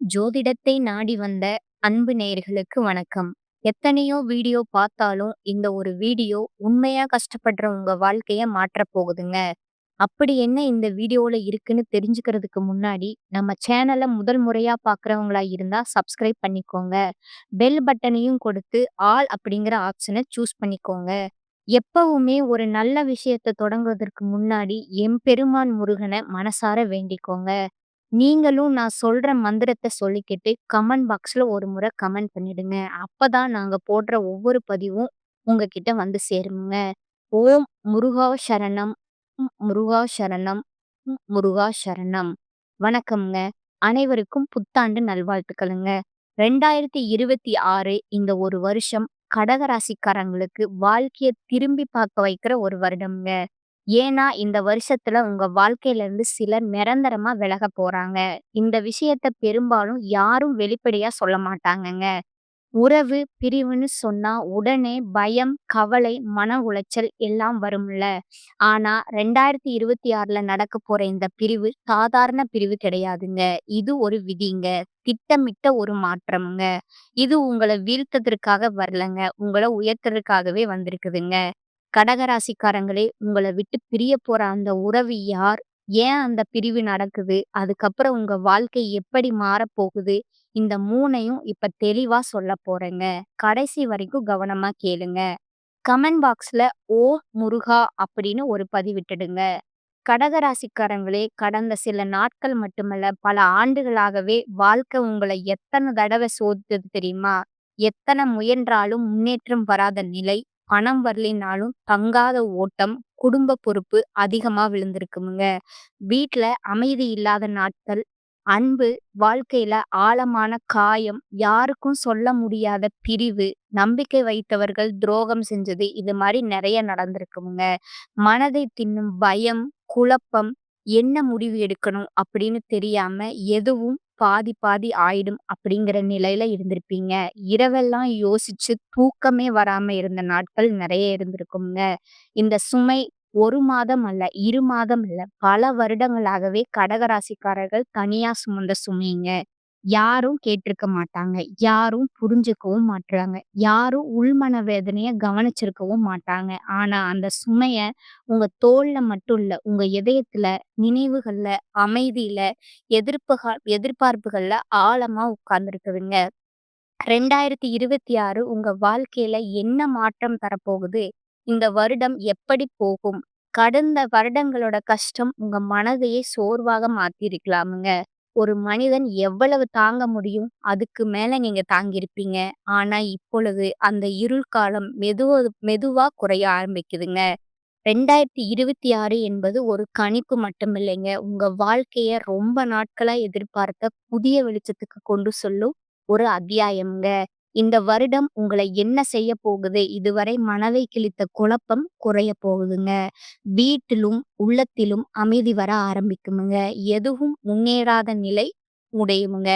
ஜோதிடத்தை நாடி வந்த அன்பு நேயர்களுக்கு வணக்கம். எத்தனையோ வீடியோ பார்த்தாலும் இந்த ஒரு வீடியோ உண்மையா கஷ்டப்படுற உங்க வாழ்க்கைய மாற்றப் போகுதுங்க. அப்படி என்ன இந்த வீடியோல இருக்குன்னு தெரிஞ்சுக்கிறதுக்கு முன்னாடி நம்ம சேனலை முதல் முறையா பார்க்குறவங்களா இருந்தா சப்ஸ்கிரைப் பண்ணிக்கோங்க. பெல் பட்டனையும் கொடுத்து ஆல் அப்படிங்கிற ஆப்ஷனை சூஸ் பண்ணிக்கோங்க. எப்பவுமே ஒரு நல்ல விஷயத்தை தொடங்குவதற்கு முன்னாடி எம்பெருமான் முருகனை மனசார வேண்டிக்கோங்க. நீங்களும் நான் சொல்ற மந்திரத்த சொல்லிக்கிட்டு கமெண்ட் பாக்ஸ்ல ஒரு முறை கமெண்ட் பண்ணிடுங்க. அப்பதான் நாங்க போடுற ஒவ்வொரு பதிவும் உங்ககிட்ட வந்து சேருங்க. ஓம் முருகா சரணம். முருகா சரணம். முருகா சரணம். வணக்கம்ங்க. அனைவருக்கும் புத்தாண்டு நல்வாழ்த்துக்களுங்க. 2026 இந்த ஒரு வருஷம் கடகராசிக்காரங்களுக்கு வாழ்க்கைய திரும்பி பார்க்க வைக்கிற ஒரு வருடம்ங்க. ஏன்னா, இந்த வருஷத்துல உங்க வாழ்க்கையில இருந்து சிலர் நிரந்தரமா விலகப் போறாங்க. இந்த விஷயத்த பெரும்பாலும் யாரும் வெளிப்படையா சொல்ல மாட்டாங்கங்க. உறவு பிரிவுன்னு சொன்னா உடனே பயம், கவலை, மன உளைச்சல் எல்லாம் வரும்ல. ஆனா 2026ல நடக்கப் போற இந்த பிரிவு சாதாரண பிரிவு கிடையாதுங்க. இது ஒரு விதிங்க. திட்டமிட்ட ஒரு மாற்றம்ங்க. இது உங்கள வீழ்த்ததற்காக வரலங்க. உங்கள உயர்த்தறதுக்காகவே வந்திருக்குதுங்க. கடகராசிக்காரங்களே, உங்கள விட்டு பிரியப் போற அந்த உறவு யார்? ஏன் அந்த பிரிவு நடக்குது? அதுக்கப்புறம் உங்க வாழ்க்கை எப்படி மாறப்போகுது? இந்த 3யும் இப்ப தெளிவா சொல்லப் போறேங்க. கடைசி வரைக்கும் கவனமா கேளுங்க. கமெண்ட் பாக்ஸ்ல "ஓம் முருகா" அப்படின்னு ஒரு பதிவிட்டுடுங்க. கடகராசிக்காரங்களே, கடந்த சில நாட்கள் மட்டுமல்ல, பல ஆண்டுகளாகவே வாழ்க்கை உங்கள எத்தன தடவ சோதித்தது தெரியுமா? எத்தன முயன்றாலும் முன்னேற்றம் வராத நிலை, பணம் வரலைனாலும் தங்காத ஓட்டம், குடும்ப பொறுப்பு அதிகமா விழுந்திருக்குமுங்க. வீட்ல அமைதி இல்லாத நாட்கள், அன்பு, வாழ்க்கையில ஆழமான காயம், யாருக்கும் சொல்ல முடியாத பிரிவு, நம்பிக்கை வைத்தவர்கள் துரோகம் செஞ்சது, இது மாரி நெறைய நடந்திருக்குமுங்க. மனதை தின்னும் பயம், குழப்பம், என்ன முடிவு எடுக்கணும் அப்படின்னு தெரியாம எதுவும் பாதி பாதி ஆயிடும் அப்படிங்கிற நிலையில இருந்திருப்பீங்க. இரவெல்லாம் யோசிச்சு தூக்கமே வராம இருந்த நாட்கள் நெறைய இருந்திருக்குங்க. இந்த சுமை 1 மாதம் அல்ல, 2 மாதம் இல்ல, பல வருடங்களாகவே கடகராசிக்காரர்கள் தனியா சுமந்த சுமைங்க. யாரும் கேட்டிருக்க மாட்டாங்க. யாரும் புரிஞ்சுக்கவும் மாட்றாங்க. யாரும் உள்மன வேதனைய கவனிச்சிருக்கவும் மாட்டாங்க. ஆனா அந்த சுமைய உங்க தோள்ல மட்டும் இல்ல, உங்க இதயத்துல, நினைவுகள்ல, அமைதியில, எதிர்பார்ப்புகள்ல ஆழமா உட்கார்ந்திருக்குதுங்க. 2026 உங்க வாழ்க்கையில என்ன மாற்றம் தரப்போகுது? இந்த வருடம் எப்படி போகும்? கடந்த வருடங்களோட கஷ்டம் உங்க மனதையே சோர்வாக மாத்தியிருக்கலாமுங்க. ஒரு மனிதன் எவ்வளவு தாங்க முடியும்? அதுக்கு மேல நீங்க தாங்கியிருப்பீங்க. ஆனா இப்பொழுது அந்த இருள் காலம் மெதுவா குறைய ஆரம்பிக்குதுங்க. 2026 என்பது ஒரு கணிப்பு மட்டுமில்லைங்க. உங்க வாழ்க்கைய ரொம்ப நாட்களா எதிர்பார்த்த புதிய வெளிச்சத்துக்கு கொண்டு செல்லும் ஒரு அத்தியாயம்ங்க. இந்த வருடம் உங்களை என்ன செய்ய போகுது? இதுவரை மனதை கிழித்த குழப்பம் குறைய போகுதுங்க. வீட்டிலும், உள்ளத்திலும் அமைதி வர ஆரம்பிக்குமுங்க. எதுவும் முன்னேறாத நிலை உடையுமுங்க.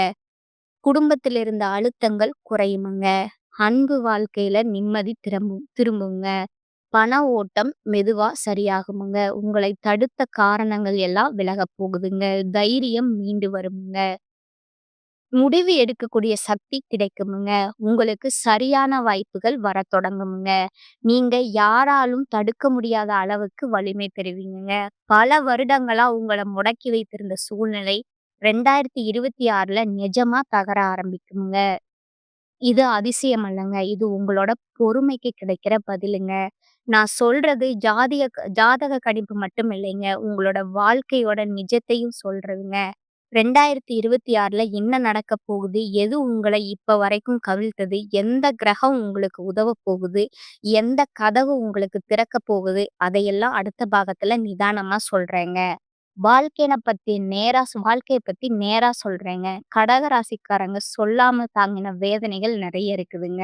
குடும்பத்தில் இருந்த அழுத்தங்கள் குறையுமுங்க. அன்பு வாழ்க்கையில நிம்மதி திரும்புங்க. பண ஓட்டம் மெதுவா சரியாகுமுங்க. உங்களை தடுத்த காரணங்கள் எல்லாம் விலகப் போகுதுங்க. தைரியம் மீண்டு வருமுங்க. முடிவு எடுக்கக்கூடிய சக்தி கிடைக்குமுங்க. உங்களுக்கு சரியான வாய்ப்புகள் வரத் தொடங்குமுங்க. நீங்க யாராலும் தடுக்க முடியாத அளவுக்கு வலிமை பெறுவீங்கங்க. பல வருடங்களா உங்கள முடக்கி வைத்திருந்த சூழ்நிலை 2026ல நிஜமா தகர ஆரம்பிக்குமுங்க. இது அதிசயம் அல்லங்க. இது உங்களோட பொறுமைக்கு கிடைக்கிற பதிலுங்க. நான் சொல்றது ஜாதக கணிப்பு மட்டும் இல்லைங்க. உங்களோட வாழ்க்கையோட நிஜத்தையும் சொல்றதுங்க. 2026ல என்ன நடக்கப் போகுது? எது உங்கள இப்ப வரைக்கும் கவிழ்த்தது? எந்த கிரகம் உங்களுக்கு உதவப் போகுது? எந்த கதவு உங்களுக்கு திறக்கப் போகுது? அதையெல்லாம் அடுத்த பாகத்துல நிதானமா சொல்றேங்க. வாழ்க்கைய பத்தி நேரா சொல்றேங்க. கடக ராசிக்காரங்க சொல்லாம தாங்கின வேதனைகள் நெறைய இருக்குதுங்க.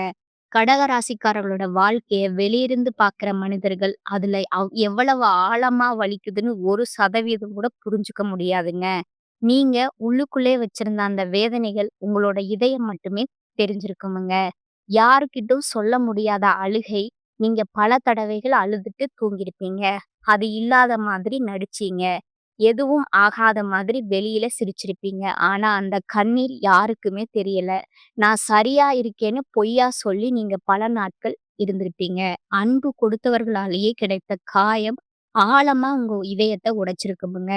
கடக ராசிக்காரர்களோட வாழ்க்கைய வெளியிருந்து பார்க்குற மனிதர்கள், அதுல எவ்வளவு ஆழமா வலிக்குதுன்னு 1% கூட புரிஞ்சுக்க முடியாதுங்க. நீங்க உள்ளுக்குள்ளே வச்சிருந்த அந்த வேதனைகள் உங்களோட இதயம் மட்டுமே தெரிஞ்சிருக்குமுங்க. யாருக்கிட்டும் சொல்ல முடியாத அழுகை, நீங்க பல தடவைகள் அழுதுட்டு தூங்கியிருப்பீங்க. அது இல்லாத மாதிரி நடிச்சீங்க. எதுவும் ஆகாத மாதிரி வெளியில சிரிச்சிருப்பீங்க. ஆனா அந்த கண்ணீர் யாருக்குமே தெரியல. நான் சரியா இருக்கேன்னு பொய்யா சொல்லி நீங்க பல நாட்கள் இருந்திருப்பீங்க. அன்பு கொடுத்தவர்களாலேயே கிடைத்த காயம் ஆழமா உங்க இதயத்த உடைச்சிருக்குமுங்க.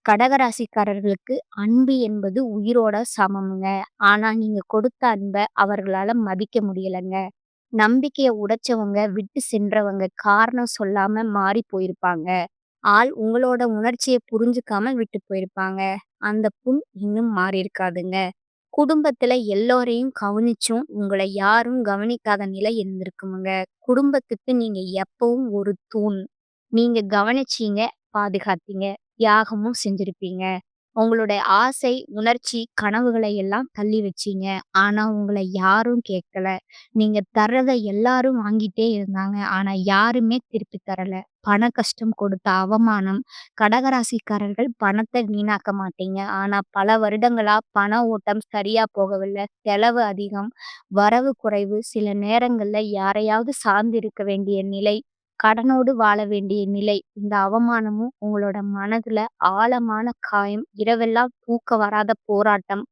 கடகராசிக்காரர்களுக்கு அன்பு என்பது உயிரோட சமம்ங்க. ஆனா நீங்க கொடுத்த அன்ப அவர்களால மதிக்க முடியலங்க. நம்பிக்கைய உடைச்சவங்க, விட்டு சென்றவங்க காரணம் சொல்லாம மாறி போயிருப்பாங்க. உங்களோட உணர்ச்சிய புரிஞ்சுக்காம விட்டு போயிருப்பாங்க. அந்த புண் இன்னும் மாறியிருக்காதுங்க. குடும்பத்துல எல்லோரையும் கவனிச்சும், உங்கள யாரும் கவனிக்காத நிலை இருந்திருக்குமுங்க. குடும்பத்துக்கு நீங்க எப்பவும் ஒரு தூண். நீங்க கவனிச்சீங்க, பாதுகாத்தீங்க, தியாகமும் செஞ்சிருப்பீங்க. உங்களுடைய ஆசை, உணர்ச்சி, கனவுகளை எல்லாம் தள்ளி வச்சீங்க. ஆனா உங்கள யாரும் கேட்கல. நீங்க தர்றத எல்லாரும் வாங்கிட்டே இருந்தாங்க. ஆனா யாருமே திருப்பி தரல. பண கஷ்டம் கொடுத்த அவமானம். கடகராசிக்காரர்கள் பணத்த வீணாக்க மாட்டீங்க. ஆனா பல வருடங்களா பண ஓட்டம் சரியா போகவில்ல. செலவு அதிகம், வரவு குறைவு. சில நேரங்கள்ல யாரையாவது சார்ந்து இருக்க வேண்டிய நிலை. கடனோடு வாழ வேண்டிய நிலை. இந்த அவமானமும் உங்களோட மனதுல ஆழமான காயம். இரவெல்லாம் தூக்கம் வராத போராட்டம்.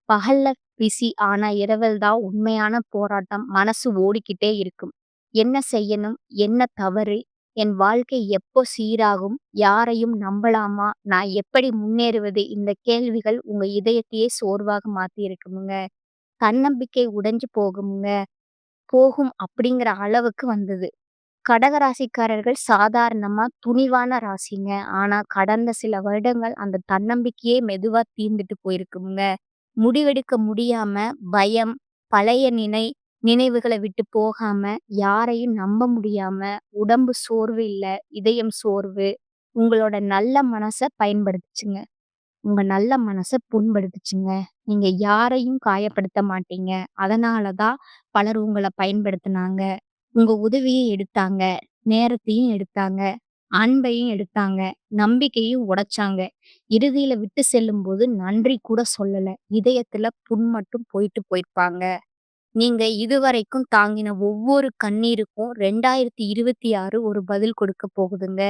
பகல்ல பிஸி. ஆனா இரவில் தான் உண்மையான போராட்டம். மனசு ஓடிக்கிட்டே இருக்கும். என்ன செய்யணும்? என்ன தவறு? என் வாழ்க்கை எப்போ சீராகும்? யாரையும் நம்பலாமா? நான் எப்படி முன்னேறுவது? இந்த கேள்விகள் உங்க இதயத்தையே சோர்வாக மாத்தியிருக்குமுங்க. தன்னம்பிக்கை உடைஞ்சு போகும் அப்படிங்கிற அளவுக்கு வந்தது. கடகராசிக்காரர்கள் சாதாரணமா துணிவான ராசிங்க. ஆனா கடந்த சில வருடங்கள் அந்த தன்னம்பிக்கையே மெதுவா தீர்ந்துட்டு போயிருக்குங்க. முடிவெடுக்க முடியாம, பயம், பழைய நினைவுகள விட்டு போகாம, யாரையும் நம்ப முடியாம, உடம்பு சோர்வு இல்ல, இதயம் சோர்வு. உங்களோட நல்ல மனச பயன்படுத்துச்சுங்க. உங்க நல்ல மனச புண்படுத்துச்சுங்க. நீங்க யாரையும் காயப்படுத்த மாட்டீங்க. அதனால தான் பலர் உங்கள பயன்படுத்துனாங்க. உங்க உதவிய எடுத்தாங்க. நேரத்தையும் எடுத்தாங்க. அன்பையும் எடுத்தாங்க. நம்பிக்கையும் உடைச்சாங்க. இறுதியில விட்டு செல்லும்போது நன்றி கூட சொல்லல. இதயத்துல புண் மட்டும் போயிருப்பாங்க. நீங்க இதுவரைக்கும் தாங்கின ஒவ்வொரு கண்ணீருக்கும் 2026 ஒரு பதில் கொடுக்க போகுதுங்க.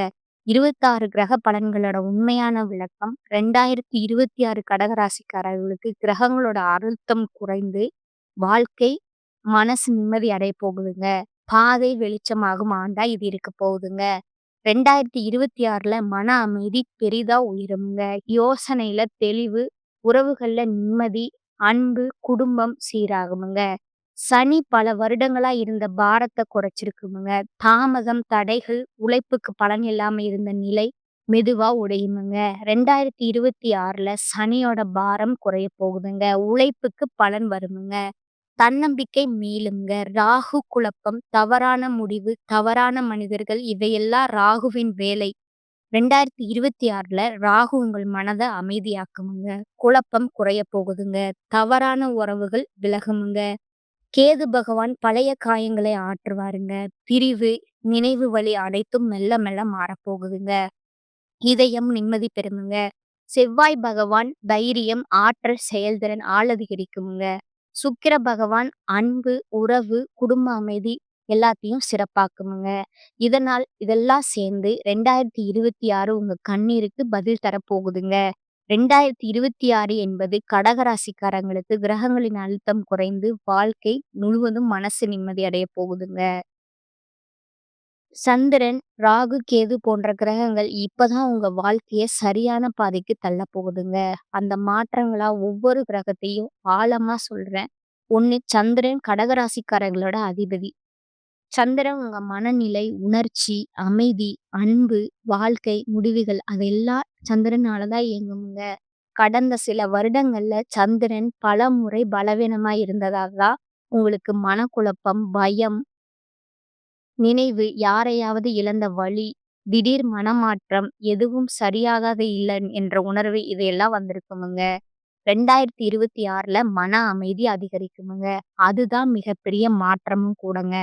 26 கிரக பலன்களோட உண்மையான விளக்கம் 2026 கடகராசிக்காரர்களுக்கு கிரகங்களோட அழுத்தம் குறைந்து வாழ்க்கை, மனசு நிம்மதி அடைய போகுதுங்க. பாதை வெளிச்சமாகும் ஆண்டா இது இருக்க போகுதுங்க. 2026ல மன அமைதி பெரிதா உயருங்க. யோசனையில தெளிவு, உறவுகள்ல நிம்மதி, அன்பு, குடும்பம் சீராகுமுங்க. சனி பல வருடங்களா இருந்த பாரத்த குறைச்சிருக்குமுங்க. தாமதம், தடைகள், உழைப்புக்கு பலன் இல்லாம இருந்த நிலை மெதுவா உடையுமுங்க. 2026ல சனியோட பாரம் குறைய போகுதுங்க. உழைப்புக்கு பலன் வருமுங்க. தன்னம்பிக்கை மீளுங்க. ராகு குழப்பம், தவறான முடிவு, தவறான மனிதர்கள் இவையெல்லாம் ராகுவின் வேலை. 2026ல ராகு உங்கள் மனத அமைதியாக்குமுங்க. குழப்பம் குறைய போகுதுங்க. தவறான உறவுகள் விலகுமுங்க. கேது பகவான் பழைய காயங்களை ஆற்றுவாருங்க. பிரிவு, நினைவு வலி அனைத்தும் மெல்ல மெல்ல மாறப்போகுதுங்க. இதயம் நிம்மதி பெறுமுங்க. செவ்வாய் பகவான் தைரியம், ஆற்றல், செயல்திறன் அதிகரிக்குமுங்க. சுக்கிர பகவான் அன்பு, உறவு, குடும்ப அமைதி எல்லாத்தையும் சிறப்பாக்குமுங்க. இதெல்லாம் சேர்ந்து 2026 உங்க கண்ணீருக்கு பதில் தரப்போகுதுங்க. 2026 என்பது கடகராசிக்காரங்களுக்கு கிரகங்களின் அழுத்தம் குறைந்து வாழ்க்கை முழுவதும் மனசு நிம்மதி அடைய போகுதுங்க. சந்திரன், ராகு, கேது போன்ற கிரகங்கள் இப்பதான் உங்க வாழ்க்கைய சரியான பாதைக்கு தள்ளப் போகுதுங்க. அந்த மாற்றங்களா ஒவ்வொரு கிரகத்தையும் ஆழமா சொல்றேன். 1 சந்திரன் கடகராசிக்காரர்களோட அதிபதி. சந்திரன் உங்க மனநிலை, உணர்ச்சி, அமைதி, அன்பு, வாழ்க்கை, முடிவுகள் அதெல்லாம் சந்திரனால தான் இயங்குமுங்க. கடந்த சில வருடங்கள்ல சந்திரன் பலமுறை பலவீனமா இருந்ததால தான் உங்களுக்கு மனக்குழப்பம், பயம், நினைவு, யாரையாவது இழந்த வலி, திடீர் மனமாற்றம், எதுவும் சரியாகாத இல்ல என்ற உணர்வு இதையெல்லாம் வந்திருக்குமுங்க. 2026ல மன அமைதி அதிகரிக்குமுங்க. அதுதான் மிகப்பெரிய மாற்றமும் கூடங்க.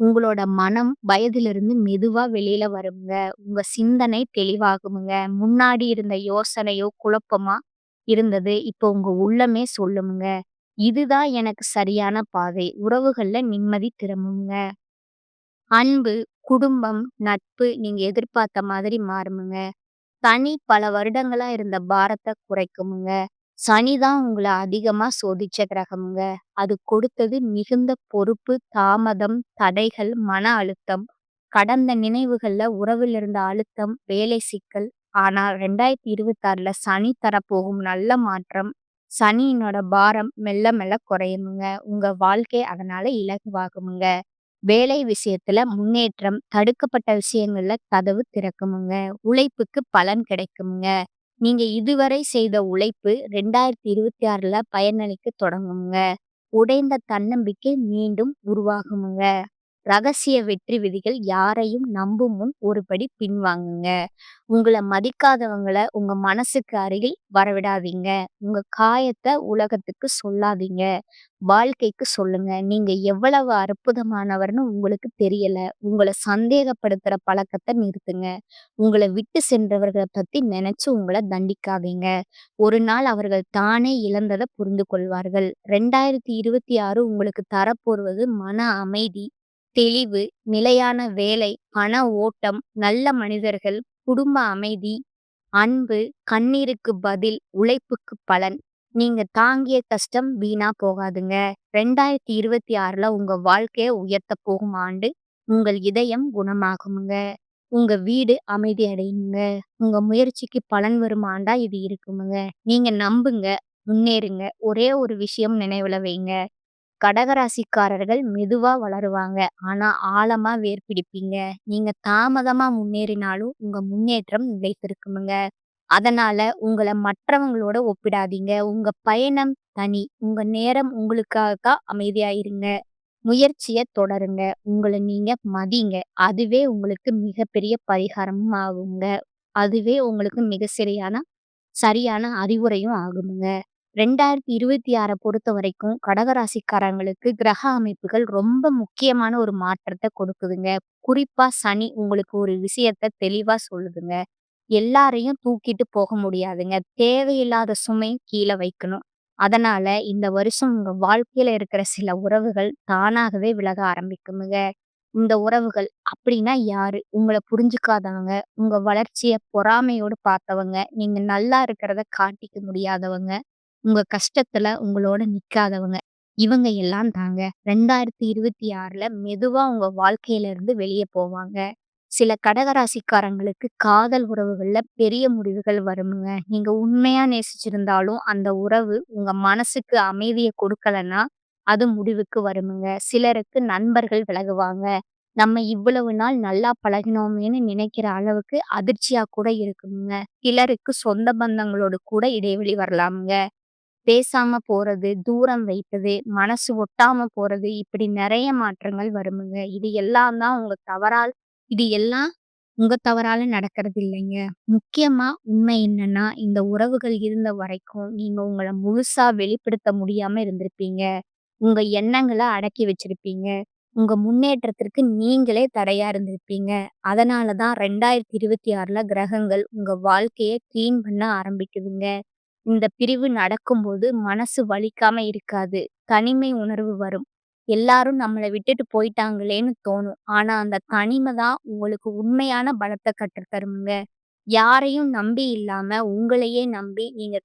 உங்களோட மனம் பயதிலிருந்து மெதுவா வெளியில வருங்க. உங்க சிந்தனை தெளிவாகுமுங்க. முன்னாடி இருந்த யோசனையோ குழப்பமா இருந்தது. இப்போ உங்க உள்ளமே சொல்லுமுங்க. இதுதான் எனக்கு சரியான பாதை. உறவுகள்ல நிம்மதி திரும்புங்க. அன்பு, குடும்பம், நட்பு நீங்க எதிர்பார்த்த மாதிரி மாறுமுங்க. சனி பல வருடங்களா இருந்த பாரத்த குறைக்குமுங்க. சனி தான் உங்கள அதிகமா சோதிச்ச கிரகம்ங்க. அது கொடுத்தது மிகுந்த பொறுப்பு, தாமதம், தடைகள், மன அழுத்தம், கடந்த நினைவுகள்ல உறவில் இருந்த அழுத்தம், வேலை சிக்கல். ஆனா 2026ல சனி தரப்போகும் நல்ல மாற்றம். சனியினோட பாரம் மெல்ல மெல்ல குறையுமுங்க. உங்க வாழ்க்கை அதனால இலகுவாகுமுங்க. வேலை விஷயத்துல முன்னேற்றம், தடுக்கப்பட்ட விஷயங்கள்ல கதவு திறக்குமுங்க. உழைப்புக்கு பலன் கிடைக்குமுங்க. நீங்க இதுவரை செய்த உழைப்பு 2026ல பயனளிக்க தொடங்குமுங்க. உடைந்த தன்னம்பிக்கை மீண்டும் உருவாகுமுங்க. ரகசிய வெற்றி விதிகள் யாரையும் நம்பும் முன் ஒரு படி பின்வாங்குங்க. உங்கள மதிக்காதவங்கள உங்க மனசுக்கு அருகில் வரவிடாதீங்க. உங்க காயத்த உலகத்துக்கு சொல்லாதீங்க. வாழ்க்கைக்கு சொல்லுங்க. நீங்க எவ்வளவு அற்புதமானவர்ன்னு உங்களுக்கு தெரியல. உங்கள சந்தேகப்படுத்துற பழக்கத்த நிறுத்துங்க. உங்கள விட்டு சென்றவர்கள பத்தி நெனச்சு உங்கள தண்டிக்காதீங்க. ஒரு நாள் அவர்கள் தானே இழந்தத புரிந்து கொள்வார்கள். 2026 உங்களுக்கு தரப்போவது மன அமைதி, தெளிவு, நிலையான வேலை, பண ஓட்டம், நல்ல மனிதர்கள், குடும்ப அமைதி, அன்பு, கண்ணீருக்கு பதில், உழைப்புக்கு பலன். நீங்க தாங்கிய கஷ்டம் வீணா போகாதுங்க. 2026ல உங்க வாழ்க்கைய உயர்த்தப் போகும் ஆண்டு. உங்கள் இதயம் குணமாகுமுங்க. உங்க வீடு அமைதி அடையுங்க. உங்க முயற்சிக்கு பலன் வரும் ஆண்டா இது இருக்குமுங்க. நீங்க நம்புங்க, முன்னேறுங்க. ஒரே ஒரு விஷயம் நினைவுல வைங்க. கடகராசிக்காரர்கள் மெதுவா வளருவாங்க. ஆனா ஆழமா வேர் பிடிப்பீங்க. நீங்க தாமதமா முன்னேறினாலும் உங்க முன்னேற்றம் நிலைத்திருக்குமுங்க. அதனால உங்கள மற்றவங்களோட ஒப்பிடாதீங்க. உங்க பயணம் தனி. உங்க நேரம் உங்களுக்காக அமைதியா இருங்க. முயற்சிய தொடருங்க. உங்கள நீங்க மதிங்க. அதுவே உங்களுக்கு மிகப்பெரிய பரிகாரமும் ஆகுங்க. அதுவே உங்களுக்கு மிக சரியான அறிவுரையும் ஆகுமுங்க. 2026 பொறுத்தவரைக்கும் கடகராசிக்காரங்களுக்கு கிரக அமைப்புகள் ரொம்ப முக்கியமான ஒரு மாற்றத்த கொடுக்குதுங்க. குறிப்பா சனி உங்களுக்கு ஒரு விஷயத்த தெளிவா சொல்லுதுங்க. எல்லாரையும் தூக்கிட்டு போக முடியாதுங்க. தேவையில்லாத சுமை கீழ வைக்கணும். அதனால இந்த வருஷம் உங்க வாழ்க்கையில இருக்கிற சில உறவுகள் தானாகவே விலக ஆரம்பிக்குமுங்க. இந்த உறவுகள் அப்படின்னா யாரு? உங்கள புரிஞ்சுக்காதவங்க, உங்க வளர்ச்சிய பொறாமையோடு பார்த்தவங்க, நீங்க நல்லா இருக்கிறத காட்டிக்க முடியாதவங்க, உங்க கஷ்டத்துல உங்களோட நிக்காதவங்க. இவங்க எல்லாம் தாங்க 2026ல மெதுவா உங்க வாழ்க்கையில இருந்து வெளிய போவாங்க. சில கடகராசிக்காரங்களுக்கு காதல் உறவுகள்ல பெரிய முடிவுகள் வருமுங்க. நீங்க உண்மையா நேசிச்சிருந்தாலும் அந்த உறவு உங்க மனசுக்கு அமைதிய கொடுக்கலன்னா, அது முடிவுக்கு வருமுங்க. சிலருக்கு நண்பர்கள் விலகுவாங்க. நம்ம இவ்வளவு நாள் நல்லா பழகினோமேன்னு நினைக்கிற அளவுக்கு அதிர்ச்சியா கூட இருக்குங்க. சிலருக்கு சொந்த பந்தங்களோடு கூட இடைவெளி வரலாமுங்க. பேசாம போறது, தூரம் வைப்பது, மனசு ஒட்டாம போறது, இப்படி நெறைய மாற்றங்கள் வருமுங்க. இது எல்லாம் உங்க தவறால நடக்கிறது இல்லைங்க. முக்கியமா உண்மை என்னன்னா, இந்த உறவுகள் இருந்த வரைக்கும் நீங்க உங்கள முழுசா வெளிப்படுத்த முடியாம இருந்திருப்பீங்க. உங்க எண்ணங்கள அடக்கி வச்சிருப்பீங்க. உங்க முன்னேற்றத்திற்கு நீங்களே தடையா இருந்திருப்பீங்க. அதனால தான் 2026ல கிரகங்கள் உங்க வாழ்க்கைய கிளீன் பண்ண ஆரம்பிக்குதுங்க. இந்த பிரிவு நடக்கும்போது மனசு வலிக்காம இருக்காது. தனிமை உணர்வு வரும். எல்லாரும் நம்மள விட்டுட்டு போயிட்டாங்களேன்னு தோணும். ஆனா அந்த தனிமை தான் உங்களுக்கு உண்மையான பலத்த கற்றுத் தரும்ங்க. யாரையும் நம்பி இல்லாம உங்களையே நம்பி நீங்க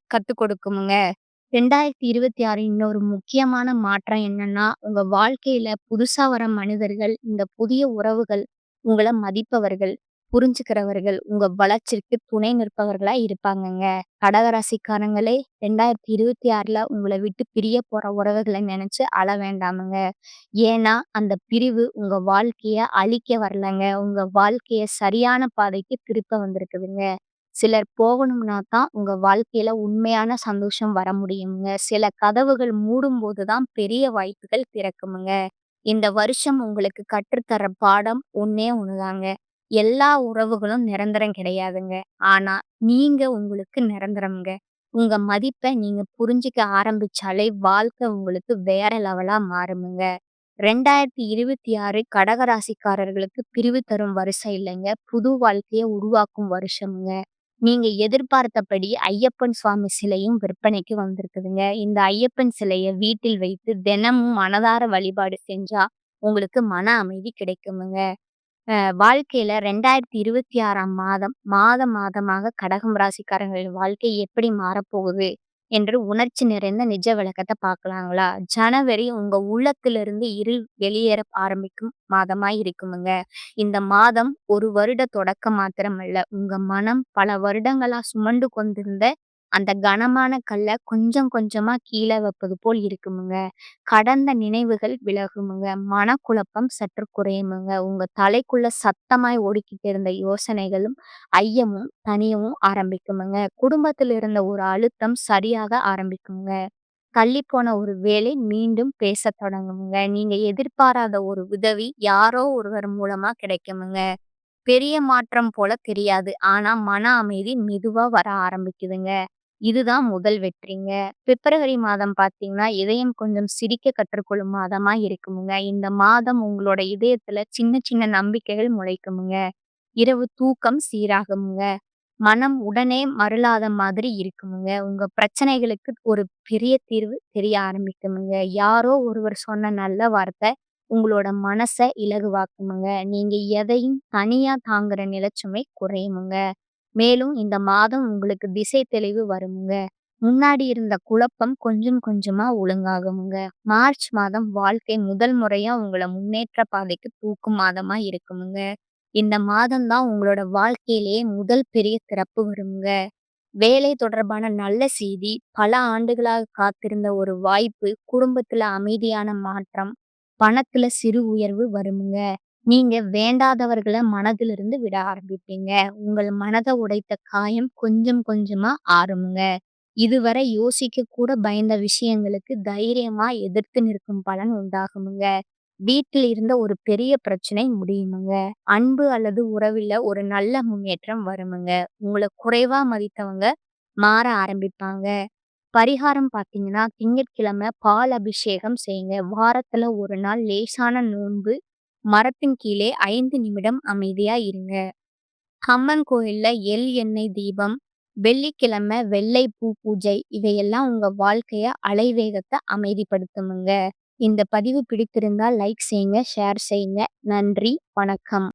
கத்துக் கொடுக்குமுங்க. 2026 இன்னொரு முக்கியமான மாற்றம் என்னன்னா, உங்க வாழ்க்கையில புதுசா வர மனிதர்கள், இந்த புதிய உறவுகள், உங்கள மதிப்பவர்கள், புரிஞ்சுக்கிறவர்கள், உங்க வளர்ச்சிக்கு துணை நிற்பவர்களா இருப்பாங்கங்க. கடகராசிக்காரங்களே 2026ல உங்கள விட்டு பிரிய போற உறவுகள நெனச்சு அழ வேண்டாமுங்க. ஏன்னா, அந்த பிரிவு உங்க வாழ்க்கைய அழிக்க வரலங்க. உங்க வாழ்க்கைய சரியான பாதைக்கு திருப்ப வந்திருக்குதுங்க. சிலர் போகணும்னா தான் உங்க வாழ்க்கையில உண்மையான சந்தோஷம் வர முடியுங்க. சில கதவுகள் மூடும்போது தான் பெரிய வாய்ப்புகள் திறக்குமுங்க. இந்த வருஷம் உங்களுக்கு கற்றுத்தர பாடம் ஒண்ணே ஒண்ணுதாங்க. எல்லா உறவுகளும் நிரந்தரம் கிடையாதுங்க. ஆனா, நீங்க உங்களுக்கு நிரந்தரம்ங்க. உங்க மதிப்ப நீங்க புரிஞ்சுக்க ஆரம்பிச்சாலே வாழ்க்கை உங்களுக்கு வேற லெவலா மாறுமுங்க. 2026 கடகராசிக்காரர்களுக்கு பிரிவு தரும் வருஷம் இல்லைங்க. புது வாழ்க்கைய உருவாக்கும் வருஷம்ங்க. நீங்க எதிர்பார்த்தபடி ஐயப்பன் சுவாமி சிலையும் விற்பனைக்கு வந்திருக்குதுங்க. இந்த ஐயப்பன் சிலைய வீட்டில் வைத்து தினமும் மனதார வழிபாடு செஞ்சா உங்களுக்கு மன அமைதி கிடைக்குமுங்க. வாழ்க்கையில 2026ஆம் மாதம், மாதமாக கடகம் ராசிக்காரங்களின் வாழ்க்கை எப்படி மாறப்போகுது என்று உணர்ச்சி நிறைந்த நிஜ விளக்கத்த பார்க்கலாங்களா? ஜனவரி உங்க உள்ளத்திலிருந்து இருள் வெளியேற ஆரம்பிக்கும் மாதமாய் இருக்குமுங்க. இந்த மாதம் ஒரு வருட தொடக்கம் மாத்திரமல்ல, உங்க மனம் பல வருடங்களா சுமந்து கொண்டிருந்த அந்த கனமான கல்ல கொஞ்சம் கொஞ்சமா கீழ வைப்பது போல் இருக்குமுங்க. கடந்த நினைவுகள் விலகுமுங்க. மனக்குழப்பம் சற்று குறையுமுங்க. உங்க தலைக்குள்ள சத்தமாய் ஓடிக்கிட்டு இருந்த யோசனைகளும், ஐயமும் தணியவும் ஆரம்பிக்குமுங்க. குடும்பத்தில் இருந்த ஒரு அழுத்தம் சரியாக ஆரம்பிக்குங்க. தள்ளிப்போன ஒரு வேலை மீண்டும் பேசத் தொடங்குமுங்க. நீங்க எதிர்பாராத ஒரு உதவி யாரோ ஒருவர் மூலமா கிடைக்குமுங்க. பெரிய மாற்றம் போல தெரியாது. ஆனா மன அமைதி மெதுவா வர ஆரம்பிக்குதுங்க. இதுதான் முதல் வெற்றிங்க. பிப்ரவரி மாதம் பார்த்தீங்கன்னா, இதயம் கொஞ்சம் சிரிக்க கற்றுக்கொள்ளும் மாதமா இருக்குமுங்க. இந்த மாதம் உங்களோட இதயத்துல சின்ன சின்ன நம்பிக்கைகள் முளைக்குமுங்க. இரவு தூக்கம் சீராகுமுங்க. மனம் உடனே மருளாத மாதிரி இருக்குமுங்க. உங்க பிரச்சனைகளுக்கு ஒரு பெரிய தீர்வு தெரிய ஆரம்பிக்குமுங்க. யாரோ ஒருவர் சொன்ன நல்ல வார்த்தை உங்களோட மனச இலகுவாக்குமுங்க. நீங்க எதையும் தனியா தாங்குற நிலைச்சுமை குறையுமுங்க. மேலும் இந்த மாதம் உங்களுக்கு திசை தெளிவு வருமுங்க. முன்னாடி இருந்த குழப்பம் கொஞ்சம் கொஞ்சமா ஒழுங்காகுமுங்க. மார்ச் மாதம் வாழ்க்கை முதல் முறையா உங்கள முன்னேற்ற பாதைக்கு தூக்கும் மாதமா இருக்குமுங்க. இந்த மாதம் தான் உங்களோட வாழ்க்கையிலேயே முதல் பெரிய திறப்பு வருமுங்க. வேலை தொடர்பான நல்ல செய்தி, பல ஆண்டுகளாக காத்திருந்த ஒரு வாய்ப்பு, குடும்பத்துல அமைதியான மாற்றம், பணத்துல சிறு உயர்வு வருமுங்க. நீங்க வேண்டாதவர்கள மனதிலிருந்து விட ஆரம்பிப்பீங்க. உங்கள் மனத உடைத்த காயம் கொஞ்சம் கொஞ்சமா ஆறுமுங்க. இதுவரை யோசிக்க கூட பயந்த விஷயங்களுக்கு தைரியமா எதிர்த்து நிற்கும் பலன் உண்டாகுமுங்க. வீட்டில் இருந்த ஒரு பெரிய பிரச்சனை முடியுமுங்க. அன்பு அல்லது உறவில ஒரு நல்ல முன்னேற்றம் வருமுங்க. உங்கள குறைவா மதித்தவங்க மாற ஆரம்பிப்பாங்க. பரிகாரம் பார்த்தீங்கன்னா, திங்கட்கிழமை பால் அபிஷேகம் செய்யுங்க. வாரத்துல ஒரு நாள் லேசான நோன்பு, மரத்தின் கீழே 5 நிமிடம் அமைதியா இருங்க. அம்மன் கோயில்ல எண்ணெய் தீபம், வெள்ளிக்கிழமை வெள்ளை பூ பூஜை இவையெல்லாம் உங்க வாழ்க்கைய அலைவேகத்த அமைதிப்படுத்துமுங்க. இந்த பதிவு பிடித்திருந்தால் லைக் செய்யுங்க, ஷேர் செய்யுங்க. நன்றி, வணக்கம்.